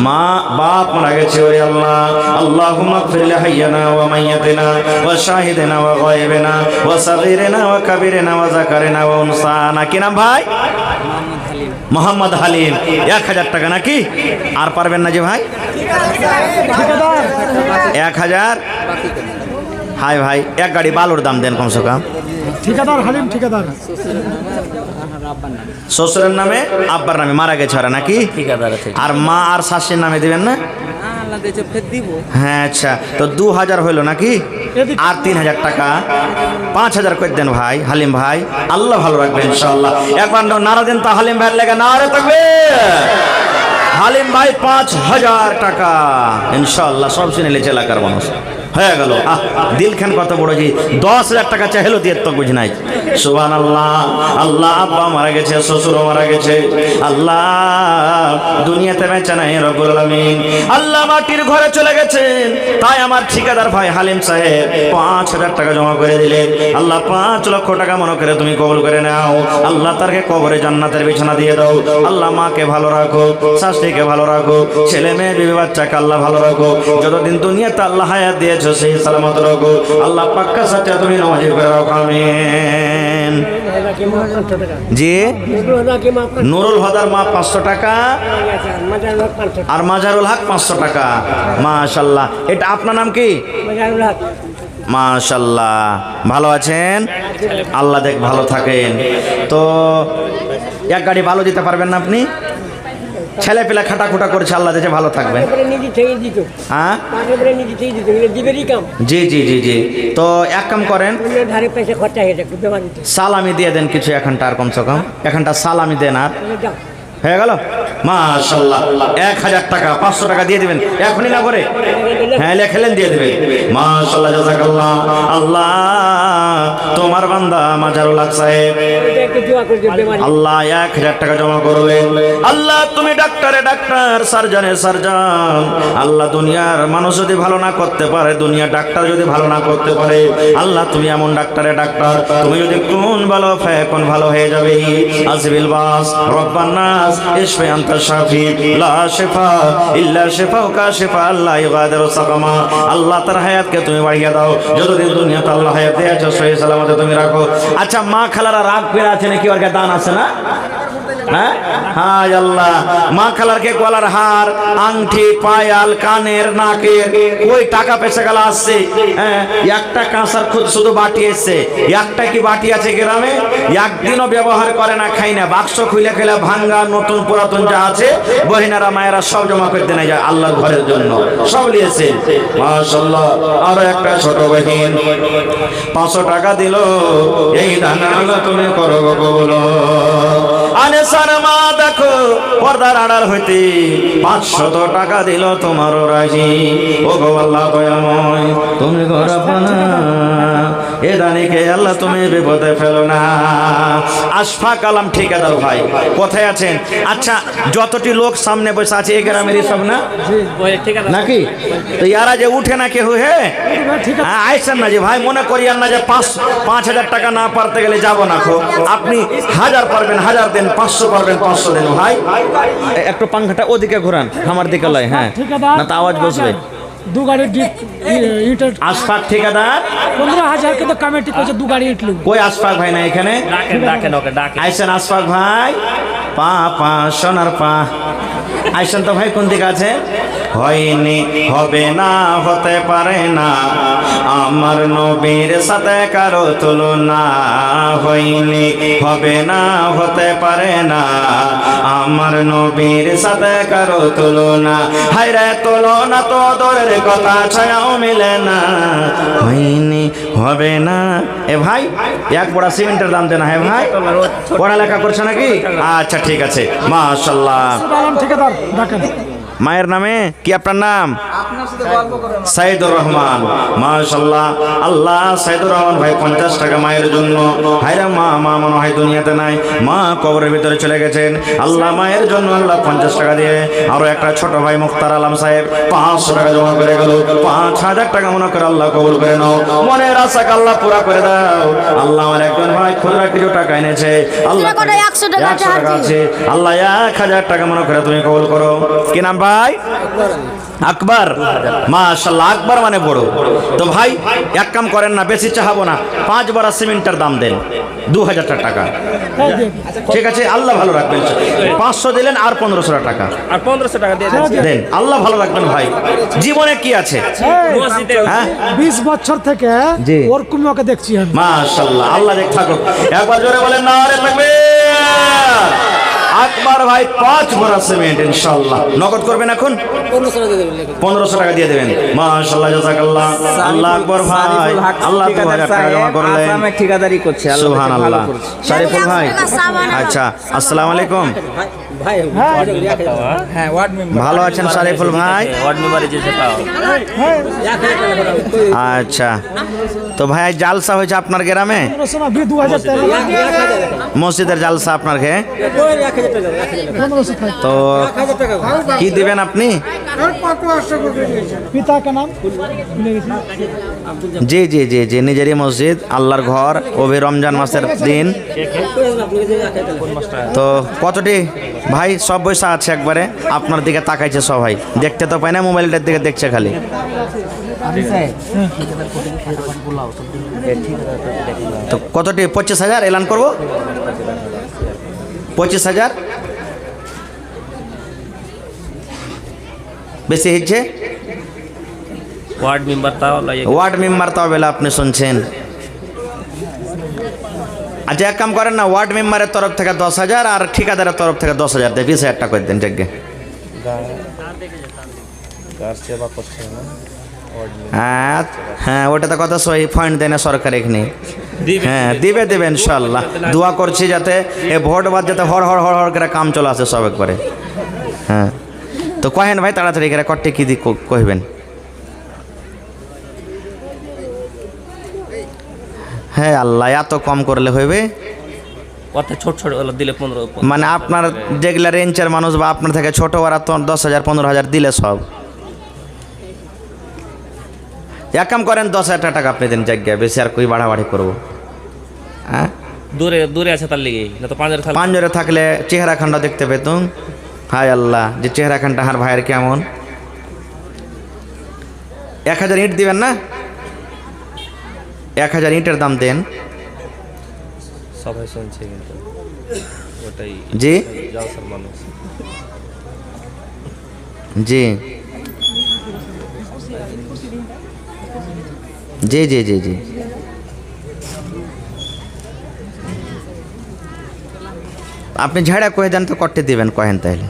মা বাপ মারা গেছে ওরে আল্লাহ। আল্লাহুম্মা গফির লিহাইয়িনা ওয়া মাইয়িতিনা ওয়া শাহিদিনা ওয়া গায়বিনা ওয়া সাগীরিনা ওয়া কাবীরিনা ওয়া যাকারিনা ওয়া উনসানা। কি নাম ভাই? মোহাম্মদ হালিম। 1,000 টাকা নাকি? আর পারবেন না যে ভাই? ঠিকাদার 1,000। হাই ভাই, এক গাড়ি বালুর দাম দেন কমসে কম। ঠিকাদার হালিম ঠিকাদার। শ্বশুরের নামে আব্বার নামে মারা গেছে ওরা নাকি? ঠিকাদার আছে। আর মা আর শাশুড়ির নামে দিবেন না? আল্লাহ দিয়েছে ফের দিব। হ্যাঁ, আচ্ছা, তো 2,000 হইল নাকি? আর 3,000 টাকা, 5,000 করে দেন ভাই হালিম ভাই। আল্লাহ ভালো রাখবেন ইনশাআল্লাহ। একবার নারা দেন তো হালিম ভাইয়ের লেগে, নারে তাকবীর। হালিম ভাই 5,000 টাকা ইনশাআল্লাহ। সব শুনে নিয়েছে এলাকার মানুষ। হয়ে গেল। দিল খান কত বড় জি, 10,000 টাকা চাইলো দিয়ে তো বুঝ নাই। সুবহানাল্লাহ। আল্লাহ আব্বা মারা গেছে, শ্বশুরও মারা গেছে, আল্লাহ দুনিয়াতে বেঁচে নাই রব্বুল আলামিন। আল্লাহ মাটির ঘরে চলে গেছেন, তাই আমার ঠিকাদার ভাই হালিম সাহেব 5,000 টাকা জমা করে দিলেন। আল্লাহ 5 লক্ষ টাকা মনে করে তুমি কবুল করে নাও। আল্লাহ তারকে কবরে জান্নাতের বিছানা দিয়ে দাও। আল্লাহ মাকে ভালো রাখো, শাশুড়িকে ভালো রাখো, ছেলে মেয়ে বিবি বাচ্চাকে আল্লাহ ভালো রাখো। যতদিন দুনিয়াতে আল্লাহ হায়াত দিয়েছো সেই সালামত রাখো। আল্লাহ পাক্কা সাথে তুমি নামাজি করে রাখো, আমিন। জি, নুরুল হদার মা 500 টাকা আর মাজারুল হক 500 টাকা। মাশাআল্লাহ। এটা আপনার নাম কি? মাশাআল্লাহ। ভালো আছেন? আল্লাহ দেখ ভালো থাকেন। তো এক গাড়ি ভালো দিতে পারবেন না আপনি? ছেলে পেলে খাটাখুটা করছে, আল্লাহ দেশে ভালো থাকবেন। হ্যাঁ, জি জি জি জি। তো এক কাম করেন, সালামি দিয়ে দেন কিছু এখানটা, আর কমসে কম এখানটা সালামি দেন। আর হয়ে গেল? মাশাআল্লাহ। 1000 টাকা 500 টাকা দিয়ে দিবেন এখনই না করে? হ্যাঁ, লেখেলেন দিয়ে দিবেন। মাশাআল্লাহ, জাযাকাল্লাহ। আল্লাহ তোমার বান্দা মাজারুল হক সাহেব আল্লাহ 1000 টাকা জমা করবেন। আল্লাহ তুমি ডাক্তারে ডাক্তার, সার্জনে সার্জন। আল্লাহ দুনিয়ার মানুষ যদি ভালো না করতে পারে, দুনিয়ার ডাক্তার যদি ভালো না করতে পারে, আল্লাহ তুমি এমন ডাক্তারে ডাক্তার, তুমি যদি কোন ভালো কোন ভালো হয়ে যাবে। আসবিল বাস রব্বান নাস ইশফি আনতা শাফি লা শিফা ইল্লা শিফাউকা শিফা আল্লাহ ইগাদিরু সাকামা। আল্লাহ তার হায়াতকে তুমি বাড়িয়ে দাও। যতদিন দুনিয়াতে আল্লাহ হায়াত দিয়েছো সহি সালামতে তুমি রাখো। আচ্ছা, মা খালারা রাগ করে আছে নাকি? ওর দান আছে না? হ্যাঁ, হায় আল্লাহ। মা খালার কে গলার হার, আংটি, পায়াল, কানের, নাকের ওই টাকা পয়সা গেলা আসছে। হ্যাঁ, একটা কাঁসার খুদ শুধু বাটি এসছে। একটা কি বাটি আছে গ্রামে? একদিনও ব্যবহার করে না, খাই না। বাক্স খুলে খেলে ভাঙ্গা নতুন পুরাতন যা আছে বহিনারা মায়েরা সব জমা করতে নেই যায় আল্লাহর ঘরের জন্য, সব নিয়েছে। মাশাআল্লাহ। আরো একটা ছোট বহিন 500 টাকা দিল। এই দান আল্লাহ তুমি করো কবুল। আনেসার মা দেখো পর্দার আড়াল হইতে 500 টাকা দিল, তোমারও রাজি। ও গো আল্লাহ দয়াময়, তুমি গরাপানা এ দানিকে আল্লাহ তুমি বিপদে ফেলো না। আশফাক আলম ঠিকাদার ভাই কোথায় আছেন? আচ্ছা, যতটি লোক সামনে বসে আছে এই গ্রামেরই সব না নাকি? তো ইয়ারা যে উঠে না কেউ, হ্যাঁ আইসেন না যে ভাই, মনে করিয়ান না যে 5,000 টাকা না পারতে গেলে যাবো না। আপনি 1000 পারবেন 1000 দেন, 500 পারবেন 500 দেন। ভাই একটু পাংখাটা ওদিকে ঘোরান, আমার দিকে লয়। হ্যাঁ, না তো আওয়াজ বসবে। দু গাড়ি ইটের আশফাক ঠিকাদার 15,000 কে তো কমিটি করেছে, 2 গাড়ি ইট লুক। কই আশফাক ভাই না এখানে? আইসেন আশফাক ভাই, পা পা সোনার পা। আইসেন তো ভাই, কোন দিকে আছে? হয়নি, হবে না, হতে পারে না, আমার নবীর সাথে কারো তুলনা। হয়নি, হবে না, হতে পারে না, আমার নবীর সাথে কারো তুলনা। হায়রে তুলনা তো দূরের কথা, ছায়াও মিলে না। হয়নি, হবে না। এ ভাই, এক বড়া সিমেন্টের দাম দেনা। হ্যাঁ ভাই, পড়ালেখা করছে নাকি? আচ্ছা ঠিক আছে, মাশাআল্লাহ। ঠিকাদার ডাকেন। মায়ের নামে কি? আপনার নাম? সাইদুর রহমান। মাশাআল্লাহ। আল্লাহ সাইদুর রহমান ভাই 50 টাকা মায়ের জন্য। হায়রা মা মনে হয় দুনিয়াতে নাই, মা কবরের ভিতরে চলে গেছেন। আল্লাহ মায়ের জন্য আল্লাহ 50 টাকা দিয়ে আরো একটা ছোট ভাই মুখতার আলম সাহেব 500 টাকা জমা করে গেল। 5,000 টাকা মনে করে আল্লাহ কবুল করে নাও। মনের আশাকে আল্লাহ পুরা করে দাও। আল্লাহ আমার একজন ভাই খুচরা কিছু টাকা এনেছে, আল্লাহ 100 টাকা আছে, আল্লাহ 1000 টাকা মনে করে তুমি কবুল করো। কি নাম ভাই? আকবর। মাশাআল্লাহ, আকবর মানে বড়। তো ভাই এক কাম করেন না, বেশি চাহাবো না, 5 বড়া সিমেন্টের দাম দেন 2000 টাকা। ঠিক আছে, আল্লাহ ভালো রাখবেন। 500 দিলেন আর 1500 টাকা, আর 1500 টাকা দিয়ে দেন। আল্লাহ ভালো রাখবেন ভাই। জীবনে কি আছে? হ্যাঁ, 20 বছর থেকে ওরকম ওকে দেখছি আমি। মাশাআল্লাহ, আল্লাহ দেখ থাকুক। একবার জোরে বলেন নারে তাকবীর। আকবর ভাই 5 বড়া সিমেন্ট ইনশাআল্লাহ নগদ করবেন। এখন 1500 টাকা দিয়ে দেবেন। মাশাআল্লাহ, জাযাকাল্লাহ। আল্লাহ আকবর ভাই, আল্লাহ 2000 টাকা জমা করলেন। আমি ঠিকাদারি করছি, আল্লাহ সুবহানাল্লাহ। শরীফুল ভাই, আচ্ছা, আসসালামু আলাইকুম। হ্যাঁ ওয়ার্ড মেম্বার ভালো আছেন শরীফুল ভাই? ওয়ার্ড মেম্বারে যেতে পাও। আচ্ছা, তো ভাই আজ জালসা হয়েছে আপনার গ্রামে? 2013 মসজিদের জালসা আপনার ঘে? তো কি দিবেন আপনি? পিতা কা নাম জি জি জি জি, নিজেরই মসজিদ, আল্লাহর ঘর, ওভি রমজান মাসের দিন। তো কতটি ভাই? সব পয়সা আছে একবারে, আপনার দিকে তাকাইছে সবাই, দেখতে তো পায় না, মোবাইলটার দিকে দেখছে খালি। তো কতটি? 25,000 এলান করবো। 25,000 বেশি হচ্ছে। ওয়ার্ড মেম্বার তাও ওয়ার্ড মেম্বার তাও বেলা আপনি শুনছেন। আচ্ছা, এক কাম করেন না, ওয়ার্ড মেম্বারের তরফ থেকে 10,000 আর ঠিকাদারের তরফ থেকে 10,000 দিয়ে 20,000 টাকা করে দেন যাকে। হ্যাঁ হ্যাঁ, ওটা তো কথা সহি, পয়েন্ট দেয় না সরকার এখানে। হ্যাঁ দিবে দেবে ইনশাল্লাহ। দোয়া করছি যাতে এ ভোট বাদ যাতে হর হর হর হর করে কাম চলে আসে সব একবারে। হ্যাঁ, তো কহেন ভাই তাড়াতাড়ি করে কটে কি দিক কইবেন। হ্যাঁ আল্লাহ, এত কম করলে হইবে? কত ছোট ছোট দিলে 15। মানে আপনার যেগুলা রেঞ্চের মানুষ বা আপনার থেকে ছোট, ওরা তো 10,000 15,000 দিলে সব। এক কাম করেন, 10,000 টাকা আপনি দেন জায়গায়, বেশি আর কই বাড়াবাড়ি করবো? হ্যাঁ, দূরে দূরে আছে তার লিগে, না তো পাঁচজনে থাকলে চেহারা খানটা দেখতে পেতুম। হায় আল্লাহ, যে চেহারা খানটা হার ভাইয়ের কেমন। 1,000 ইট দিবেন না? 1,000 ইটের দাম দেন। সবাই শুনছে কিন্তু ওটাই জি জালসার মানুষ। জি জি জি জি জি, আপনি ঝাড়া কয়ে দেন তো কটে দিবেন কহেন তাহলে।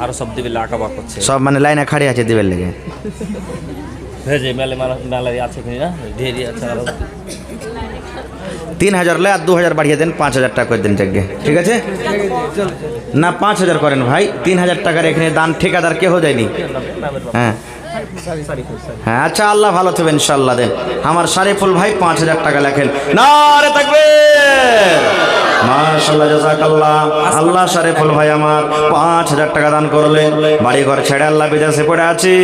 আরো সব দিবে আঁকা বাক করছে সব মানে লাইনে খাড়ি আছে দিবেন লেগে। ভেজে মেলে মেলারি আছে কিনা না, ঢেরি আছে আরো। 3,000 লে আর 2,000 বাড়িয়ে দেন, 5,000 টাকা করে দেন জায়গা, ঠিক আছে? না 5,000 করেন ভাই, 3,000 টাকার এখানে দান ঠিকাদার কেহ দেয়নি। হ্যাঁ হ্যাঁ, আচ্ছা আল্লাহ ভালো থাকবেন ইনশাল্লাহ। দেন আমার শরীফুল ভাই 5,000 টাকা লেখেন। নারে তাকবীর, মাশাআল্লাহ, জাযাকাল্লাহ। আল্লাহ শরীফুল ভাই আমার 5,000 টাকা দান করলেন। বাড়ি ঘর ছেড়ে আল্লাহ বিদেশে পড়ে আছি,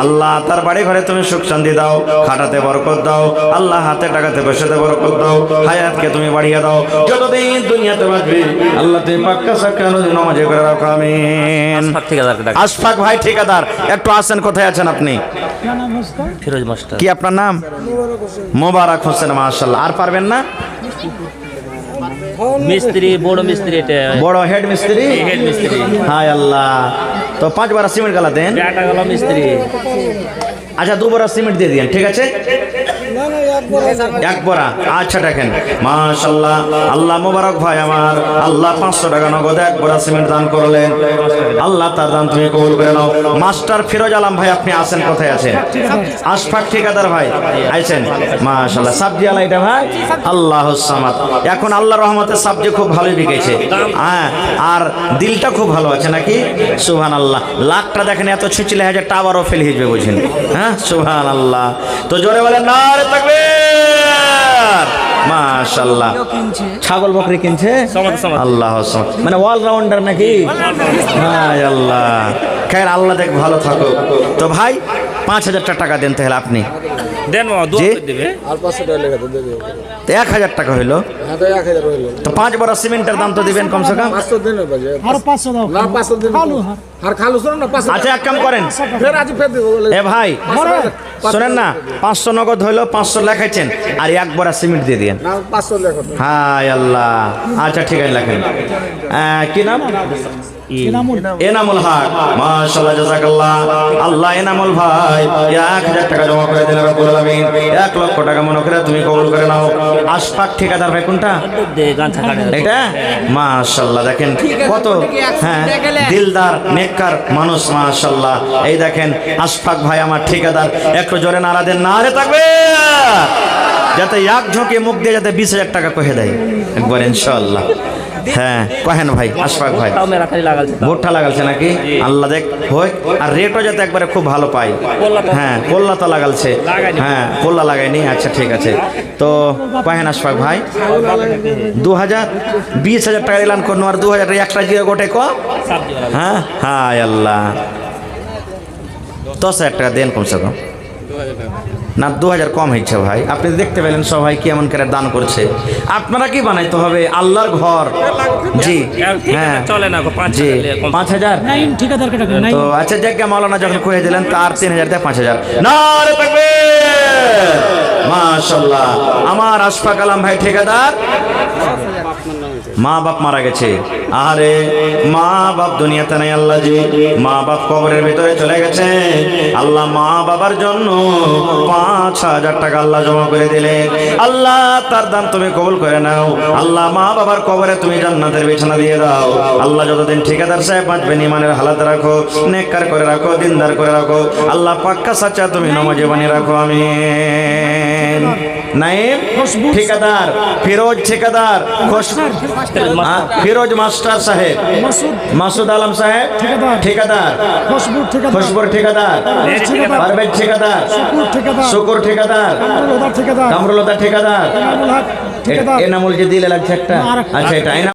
আল্লাহ তার বাড়ি ঘরে তুমি সুখ শান্তি দাও, খাটাতে বরকত দাও আল্লাহ, হাতে টাকাতে বসেতে বরকত দাও, হায়াতকে তুমি বাড়িয়ে দাও, যতদিন দুনিয়াতে বাঁচবে আল্লাহ তুমি পাক্কা সাক্কা নামাজে করে রাখো, আমিন। আশফাক ভাই ঠিকাদার, একটু আসেন, কোথায় আছেন আপনি? ফিরোজ মাস্টার। কি আপনার নাম? মোবারক হোসেন, মাশাআল্লাহ। আর পারবেন না? মিস্ত্রি, বড় মিস্ত্রি, এটা বড় হেড মিস্ত্রি। হেড মিস্ত্রি। হায় আল্লাহ, তো 5 বার সিমেন্ট গালা দেন। বেটা গেল মিস্ত্রি। আচ্ছা 2 বার সিমেন্ট দিয়ে দিন, ঠিক আছে? 1 বড়া, আচ্ছা দেখেন, মাশাআল্লাহ। আল্লাহ মোবারক ভাই আমার, আল্লাহ 500 টাকা নগদ 1 বড়া সিমেন্ট দান করলেন, আল্লাহ তার দান তুমি কবুল করে নাও। মাস্টার ফিরোজ আলম ভাই আপনি আছেন, কোথায় আছেন? আশফাক ঠিকাদার ভাই আইছেন, মাশাআল্লাহ। সবজি আলা এটা ভাই, আল্লাহুস সামাদ। এখন আল্লাহর রহমতে সবজি খুব ভালোই বিকেছে, হ্যাঁ, আর দিলটা খুব ভালো আছে নাকি? সুবহানাল্লাহ। লাখটা দেখেন এত ছুঁচলে হাজার টাওয়ারও ফেল হিজবে বুঝেন। হ্যাঁ সুবহানাল্লাহ। তো জোরে বলেন নারে তাকবীর, মাশাআল্লাহ। ছাগল বকরি কিনছে, আল্লাহ মানে অলরাউন্ডার নাকি? হায় আল্লাহ, খের আল্লাহ দেখ ভালো থাকো। তো ভাই 5,000 টাকা দেন তাহলে আপনি দেন, দেবে আর 500 টাকা লেগে দেবে। 1,000 টাকা হইলো, হ্যাঁ তো 1,000 হইলো। তো 5 বড় সিমেন্টের দাম তো দিবেন কমসে কম। 500 দিন বাজে। আর 500 দাও না 500 দিন। খালু আর খালু শুনুন না 500। আচ্ছা এক কাম করেন, ফের আজ ফের দেব বলে। এ ভাই শোনেন না, 500 নগদ হইলো, 500 লেখাইছেন, আর 1 বড় সিমেন্ট দিয়ে দিয়েন। না 500 লেখো। হায় আল্লাহ, আচ্ছা ঠিক আছে লেখেন। কি নাম? এনামুল হক, মাশাআল্লাহ, জাযাকাল্লাহ। আল্লাহ এনামুল ভাই 1,000 টাকা জমা করে দিলেন, রব্বুল আলামিন 1 লক্ষ টাকা মনে করে তুমি কবুল করে নাও। আশফাক ঠিকাদার ভাই কোনটা? এটা মাশাআল্লাহ, দেখেন কত হ্যাঁ দিলদার নেককার মানুষ, মাশাআল্লাহ। এই দেখেন আশফাক ভাই আমার ঠিকাদার, একটু জোরে নারা দেন, নারে তাকবীর, যাতে এক ঝোঁকে মুখ দিয়ে যাতে 20,000 টাকা কহে দেয় একবার ইনশাআল্লাহ। হ্যাঁ কহেন ভাই আশফাক ভাই তাও মেরা খালি লাগালছে তাও। ভুট্টা লাগালছে নাকি আল্লাহ দেখ হোক আর রেটও যাতে একবারে খুব ভালো পাই পোল্লাটা- হ্যাঁ পোল্লা তো লাগালছে লাগাইনি। হ্যাঁ পোল্লা লাগাইনি আচ্ছা ঠিক আছে তো কহেন আশফাক ভাই 2000 20,000 টাকা দিলাম কোনো আর 2000 একটা জিরো গোটে ক সবজি वाला হ্যাঁ হায় আল্লাহ 10,000 টাকা দেন কমসে কম না 2,000 কম হয়েছে ভাই আপনি দেখতে পেলেন সবাই কেমন করে দান করছে আপনারা কি বানাইতে হবে আল্লাহর ঘর জি হ্যাঁ চলে না গো 5 জি কম 5,000 নাইম ঠিকাদারকে ডাকেন নাইম তো আচ্ছা জায়গা মাওলানা যখন কয়ে দিলেন তার 3,000 দেয় 5,000 নারে তাকবীর মাশাআল্লাহ আমার আশফাক আলম ভাই ঠিকাদার মা বাপ মারা গেছে আরে মা বাপ দুনিয়াতে নাই আল্লাহ জি মা বাপ কবরের ভিতরে চলে গেছে আল্লাহ মা বাবার জন্য 5,000 টাকা আল্লাহ জমা করে দিলেন আল্লাহ তার দান তুমি কবুল করে নাও আল্লাহ মা বাবার কবরে তুমি জান্নাতের বিছানা দিয়ে দাও আল্লাহ যতদিন ঠিকাদার সাহেব বাঁচবেন ইমানের হালাত রাখো নেককার করে রাখো দিনদার করে রাখো আল্লাহ পাক্কা সাচ্চা তুমি নমাজে বানিয়ে রাখো আমিন নাইম ঠিকাদার ফিরোজ ঠিকাদার ফিরোজ মাস্টার সাহেব মাসুদ মাসুদ আলম সাহেব ঠিকাদার। ঠিকাদার খুশবু ঠিকাদার খুশবুর ঠিকাদার ঠিকাদার পারভেজ ঠিকাদার শুকুর ঠিকাদার শুকুর ঠিকাদার কামরুল ঠিকাদার কামরুলতা ঠিকাদার কামরুল হক ঠিকাদার এনামুল যে দিলে লাগছে একটা না, আরেকটা। আচ্ছা এটা